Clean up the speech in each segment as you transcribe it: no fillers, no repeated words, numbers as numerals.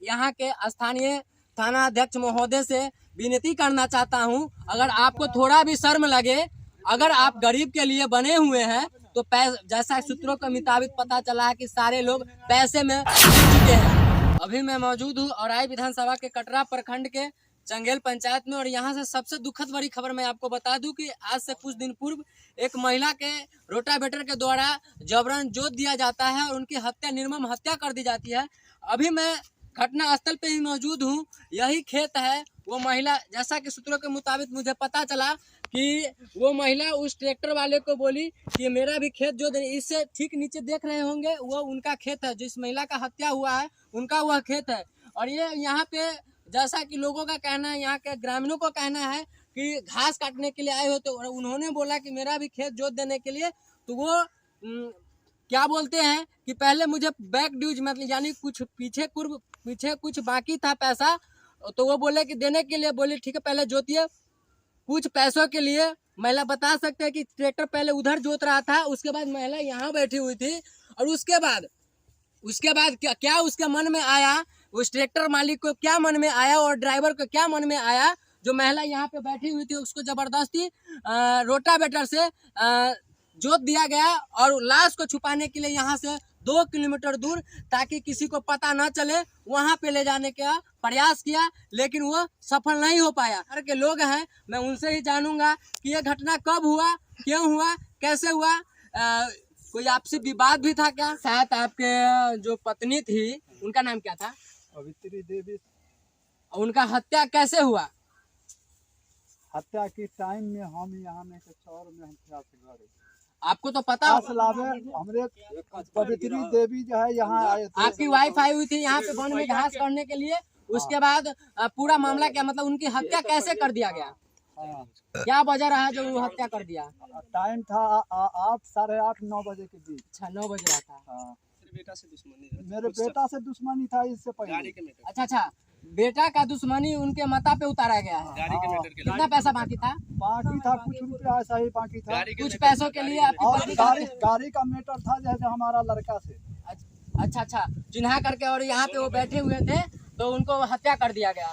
यहाँ के स्थानीय थाना अध्यक्ष महोदय से विनती करना चाहता हूँ, अगर आपको थोड़ा भी शर्म लगे, अगर आप गरीब के लिए बने हुए हैं तो जैसा सूत्रों के मुताबिक पता चला है कि सारे लोग पैसे में चुके हैं। अभी मैं मौजूद हूँ औराई विधानसभा के कटरा प्रखंड के चंगेल पंचायत में, और यहाँ से सबसे दुखद बड़ी खबर मैं आपको बता दूं कि आज से कुछ दिन पूर्व एक महिला के रोटावेटर के द्वारा जबरन जोत दिया जाता है और उनकी हत्या, निर्मम हत्या कर दी जाती है। अभी मैं घटना स्थल पे ही मौजूद हूँ, यही खेत है। वो महिला, जैसा कि सूत्रों के मुताबिक मुझे पता चला कि वो महिला उस ट्रैक्टर वाले को बोली कि मेरा भी खेत जो इससे ठीक नीचे देख रहे होंगे वो उनका खेत है, जिस महिला का हत्या हुआ है उनका वह खेत है। और ये यहाँ पे जैसा कि लोगों का कहना है, यहाँ के ग्रामीणों का कहना है कि घास काटने के लिए आए हो, तो उन्होंने बोला कि मेरा भी खेत जोत देने के लिए, तो वो क्या बोलते हैं कि पहले मुझे बैक ड्यूज मतलब यानी कुछ पीछे कुछ बाकी था पैसा, तो वो बोले कि देने के लिए, बोले ठीक है पहले जोतिए। कुछ पैसों के लिए महिला बता सकते हैं कि ट्रैक्टर पहले उधर जोत रहा था, उसके बाद महिला यहाँ बैठी हुई थी, और उसके बाद क्या उसके मन में आया, उस ट्रैक्टर मालिक को क्या मन में आया और ड्राइवर को क्या मन में आया, जो महिला यहाँ पे बैठी हुई थी उसको जबरदस्ती रोटावेटर से जोत दिया गया, और लाश को छुपाने के लिए यहाँ से 2 किलोमीटर दूर, ताकि किसी को पता न चले, वहाँ पे ले जाने का प्रयास किया, लेकिन वो सफल नहीं हो पाया। घर के लोग हैं, मैं उनसे ही जानूंगा कि ये घटना कब हुआ, क्यों हुआ, कैसे हुआ, कोई आपसी विवाद भी था क्या? साथ आपके जो पत्नी थी उनका नाम क्या था? अवित्री देवी। उनका हत्या कैसे हुआ? हत्या के टाइम में हम यहाँ में शहर में हम थे घर, आपको तो पता हमरे पवित्री देवी जो है यहाँ आए थे। आपकी वाइफ आई हुई थी यहाँ पे वन में घास करने के लिए, उसके बाद पूरा मामला क्या, मतलब उनकी हत्या कैसे कर दिया गया? क्या वजह रहा जो वो हत्या कर दिया? टाइम था 8, 8:30, 9 बजे के बीच। अच्छा, 9 बज रहा था। मेरे बेटा से दुश्मनी था इससे पहले। अच्छा, बेटा का दुश्मनी उनके माता पे उतारा गया है। कितना पैसा बाकी था? बाकी था कुछ रुपया, ऐसा ही बाकी था। कुछ पैसों के लिए और गाड़ी का मैटर था जैसे हमारा लड़का से। अच्छा, चिन्हा करके, और यहाँ पे वो बैठे हुए थे तो उनको हत्या कर दिया गया।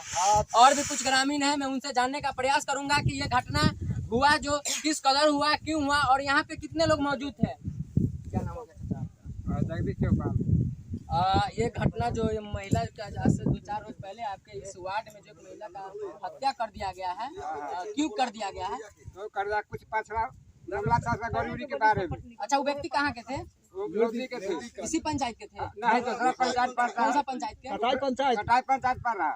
और भी कुछ ग्रामीण है, मैं उनसे जानने का प्रयास करूंगा कि ये घटना हुआ जो किस कदर हुआ, क्यों हुआ, और यहाँ पे कितने लोग मौजूद थे। क्या नाम होगा? ये घटना जो महिला का आज से 2-4 रोज पहले आपके इस वार्ड में जो महिला का हत्या कर दिया गया है, क्यों कर दिया गया है? तो कर दिया कुछ पाछड़ा मामला था गरीबी के बारे में। अच्छा, वो व्यक्ति कहाँ के थे? विरोधी के थे। इसी पंचायत के थे? नहीं, दूसरा पंचायत पर। कौन सा पंचायत के? कटाई पंचायत पर रहा।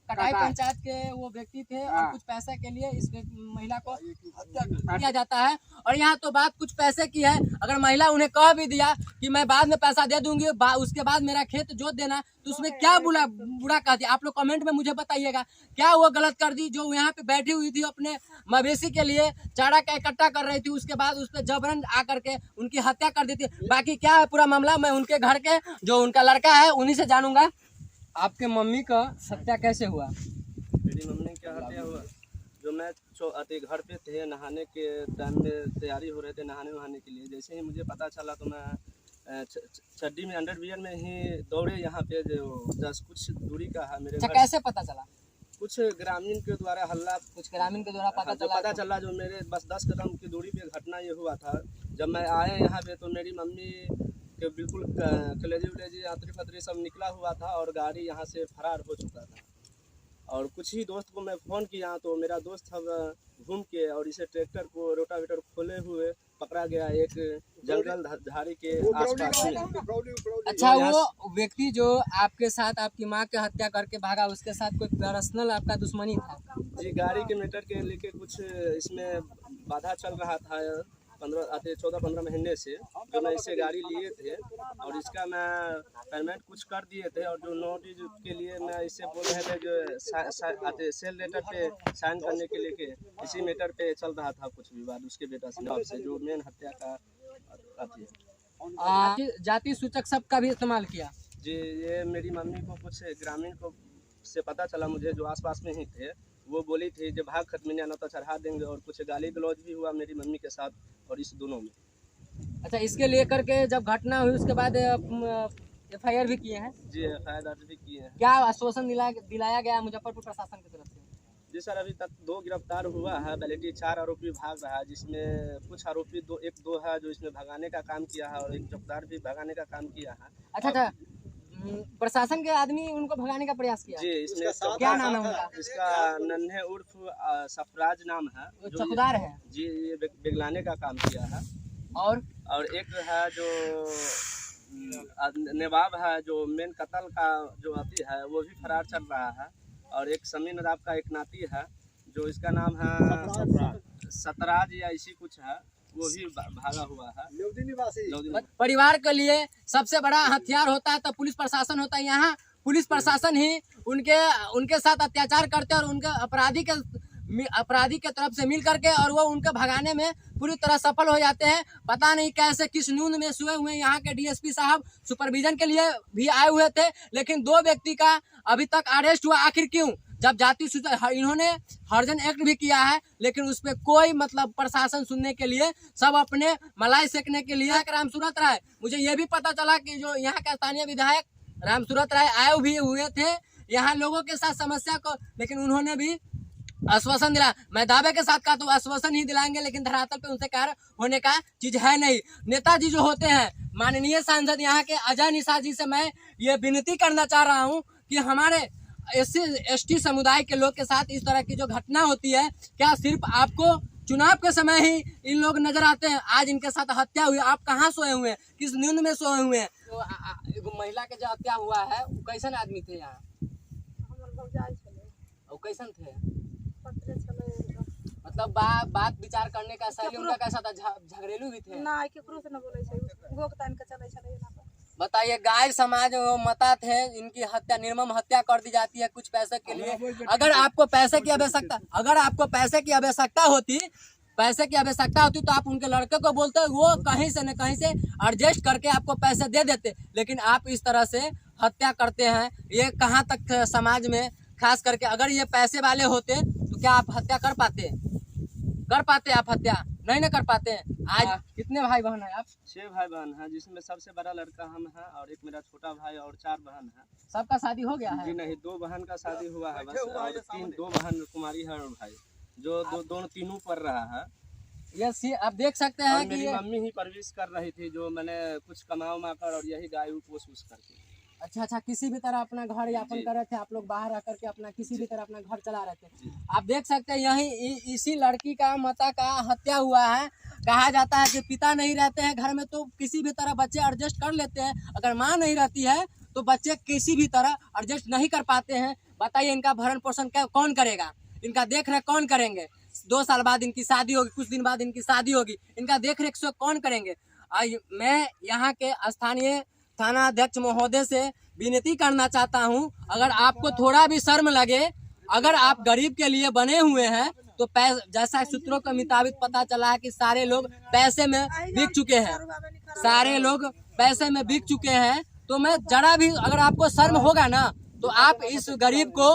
कटाई पंचायत के वो व्यक्ति थे, और कुछ पैसे के लिए इस महिला को हत्या किया जाता है। और यहाँ तो बात कुछ पैसे की है, अगर महिला उन्हें कह भी दिया कि मैं बाद में पैसा दे दूंगी, उसके बाद मेरा खेत जोत देना, तो उसमें क्या बुरा कह दिया? आप लोग कमेंट में मुझे बताइएगा, क्या वो गलत कर दी? जो यहाँ पे बैठी हुई थी अपने मवेशी के लिए चारा का इकट्ठा कर रही थी, उसके बाद उस पर जबरन आकर के उनकी हत्या कर दी थी। बाकी क्या है पूरा मामला, मैं उनके घर के जो उनका लड़का है उन्हीं से जानूंगा। आपके मम्मी का हत्या कैसे हुआ? मेरी मम्मी क्या हत्या हुआ, जो मैं घर पे थे, नहाने के टाइम में तैयारी हो रहे थे नहाने के लिए, जैसे ही मुझे पता चला तो मैं चड्डी में अंडरवियर में ही दौड़े यहाँ पे, जो 10 कुछ दूरी का है मेरे घर। कैसे पता चला? कुछ ग्रामीण के द्वारा हल्ला, कुछ ग्रामीण के द्वारा पता चला जो मेरे बस 10 कदम की दूरी पे घटना ये हुआ था। जब मैं आए यहाँ पे तो मेरी मम्मी के बिल्कुल कलेजी आतरी सब निकला हुआ था, और गाड़ी यहाँ से फरार हो चुका था। और कुछ ही दोस्त को मैं फ़ोन किया तो मेरा दोस्त अब घूम के और इसे ट्रैक्टर को रोटावेटर खोले हुए पकड़ा गया एक जंगल झाड़ी के आसपास में। अच्छा, वो व्यक्ति जो आपके साथ आपकी माँ की हत्या करके भागा, उसके साथ कोई पर्सनल आपका दुश्मनी था? जी, गाड़ी के मैटर के लेके कुछ इसमें बाधा चल रहा था 14-15 महीने से, जो मैं इससे गाड़ी लिए थे, और इसका मैं पेमेंट कुछ कर दिए थे, और जो नोटिस के लिए मैं इससे बोल रहे थे जो सेल लेटर पे साइन करने के लिए, इसी मैटर पे चल रहा था कुछ विवाद उसके बेटा से जो मेन हत्या का अथी है। जाति सूचक शब्द का भी इस्तेमाल किया? जी, ये मेरी मम्मी को कुछ ग्रामीण को से पता चला, मुझे जो आसपास में ही थे, वो बोली थी जब भाग खत्म आना तो चढ़ा देंगे, और कुछ गाली गलौज भी हुआ मेरी मम्मी के साथ और इस दोनों में। अच्छा, इसके लेकर के जब घटना हुई उसके बाद FIR भी किए हैं। जी FIR दर्ज भी किए हैं। क्या आश्वासन दिलाया गया मुजफ्फरपुर प्रशासन की तरफ से? जी सर, अभी तक 2 गिरफ्तार हुआ है, बल्कि 4 आरोपी भाग रहा है, जिसमें कुछ आरोपी एक दो है जो इसमें भगाने का काम किया है और एक चौकीदार भी भगाने का काम किया है। अच्छा, प्रशासन के आदमी उनको भगाने का प्रयास किया? जी, इसमें क्या नाम है उनका? इसका नन्हे उर्फ सफराज नाम है, जो चौकीदार है जी, ये बिगलाने का काम किया है। और एक है जो नवाब है, जो मेन कत्ल का जो अति है, वो भी फरार चल रहा है। और एक समी नदाब का एक नाती है, जो इसका नाम है सतराज या इसी कुछ है, वो भी भागा हुआ है। लोधी परिवार के लिए सबसे बड़ा हथियार होता है तो पुलिस प्रशासन होता है। यहाँ पुलिस प्रशासन ही उनके साथ अत्याचार करते हैं और उनके अपराधी के तरफ से मिल करके और वो उनके भगाने में पूरी तरह सफल हो जाते हैं। पता नहीं कैसे किस न्यून में सोए हुए यहाँ के DSP साहब सुपरविजन के लिए भी आए हुए थे, लेकिन 2 व्यक्ति का अभी तक अरेस्ट हुआ। आखिर क्यों? जब जाति इन्होंने हर्जन एक्ट भी किया है, लेकिन उस पर कोई मतलब प्रशासन सुनने के लिए सब अपने मलाई सेकने के लिए। रामसूरत राय, मुझे ये भी पता चला कि जो यहाँ के स्थानीय विधायक रामसूरत राय आए भी हुए थे यहाँ लोगों के साथ समस्या को, लेकिन उन्होंने भी आश्वासन दिला। मैं दावे के साथ कहा तो आश्वासन ही दिलाएंगे, लेकिन धरातल पे उनसे कार्य होने का चीज है नहीं। नेताजी जो होते हैं, माननीय सांसद यहाँ के अजय निशा जी से मैं ये विनती करना चाह रहा हूँ कि हमारे SC/ST समुदाय के लोग के साथ इस तरह की जो घटना होती है, क्या सिर्फ आपको चुनाव के समय ही इन लोग नजर आते हैं? आज इनके साथ हत्या हुई, आप कहाँ सोए हुए हैं, किस नींद में सोए हुए हैं? तो महिला के जो हत्या हुआ है वो कैसन आदमी थे यहाँ? कैसन थे? मतलब बात विचार करने का शैली उनका कैसा था? झगड़ेलू भी थे? ना केकरो से न बोले छै, गोक तान के चले छले ना। बताइए, गाय समाज मता थे, इनकी हत्या, निर्मम हत्या कर दी जाती है कुछ पैसे के लिए। अगर आपको पैसे की आवश्यकता होती तो आप उनके लड़के को बोलते, वो कहीं से न कहीं से एडजस्ट करके आपको पैसे दे देते, लेकिन आप इस तरह से हत्या करते हैं। ये कहाँ तक समाज में, खास करके अगर ये पैसे वाले होते तो क्या आप हत्या कर पाते? आप हत्या नहीं न कर पाते। आज कितने भाई बहन है आप? 6 भाई बहन हैं, जिसमें सबसे बड़ा लड़का हम हैं और एक मेरा छोटा भाई और 4 बहन हैं। सबका शादी हो गया है? जी नहीं, 2 बहन का शादी हुआ है बस, और 2 बहन कुमारी है और भाई जो दोनों तीनों पढ़ रहा है। यस, आप देख सकते हैं कि मेरी मम्मी ही परवरिश कर रही थी, जो मैंने कुछ कमा उमा कर और यही गाय पोस करके। अच्छा, किसी भी तरह अपना घर यापन कर रहे थे आप लोग, बाहर आकर के अपना किसी भी तरह अपना घर चला रहे थे। आप देख सकते हैं यही इसी लड़की का माता का हत्या हुआ है। कहा जाता है कि पिता नहीं रहते हैं घर में तो किसी भी तरह बच्चे एडजस्ट कर लेते हैं, अगर माँ नहीं रहती है तो बच्चे किसी भी तरह एडजस्ट नहीं कर पाते हैं। बताइए, इनका भरण पोषण कौन करेगा? इनका देख रेख कौन करेंगे? 2 साल बाद इनकी शादी होगी, कुछ दिन बाद इनकी शादी होगी, इनका देख रेख से कौन करेंगे? मैं यहाँ के स्थानीय थाना अध्यक्ष महोदय से विनती करना चाहता हूं, अगर आपको थोड़ा भी शर्म लगे, अगर आप गरीब के लिए बने हुए हैं तो जैसा सूत्रों के मुताबिक पता चला है कि सारे लोग पैसे में बिक चुके हैं, तो मैं जरा भी, अगर आपको शर्म होगा ना तो आप इस गरीब को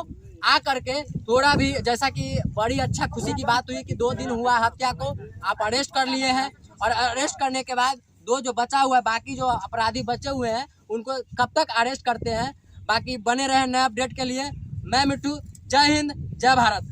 आ करके थोड़ा भी, जैसा कि बड़ी अच्छा खुशी की बात हुई कि 2 दिन हुआ हत्या को, आप अरेस्ट कर लिए हैं और अरेस्ट करने के बाद 2 जो बचा हुआ है, बाकी जो अपराधी बचे हुए हैं उनको कब तक अरेस्ट करते हैं, बाकी बने रहे नए अपडेट के लिए। मैं मिट्टू, जय हिंद, जय भारत।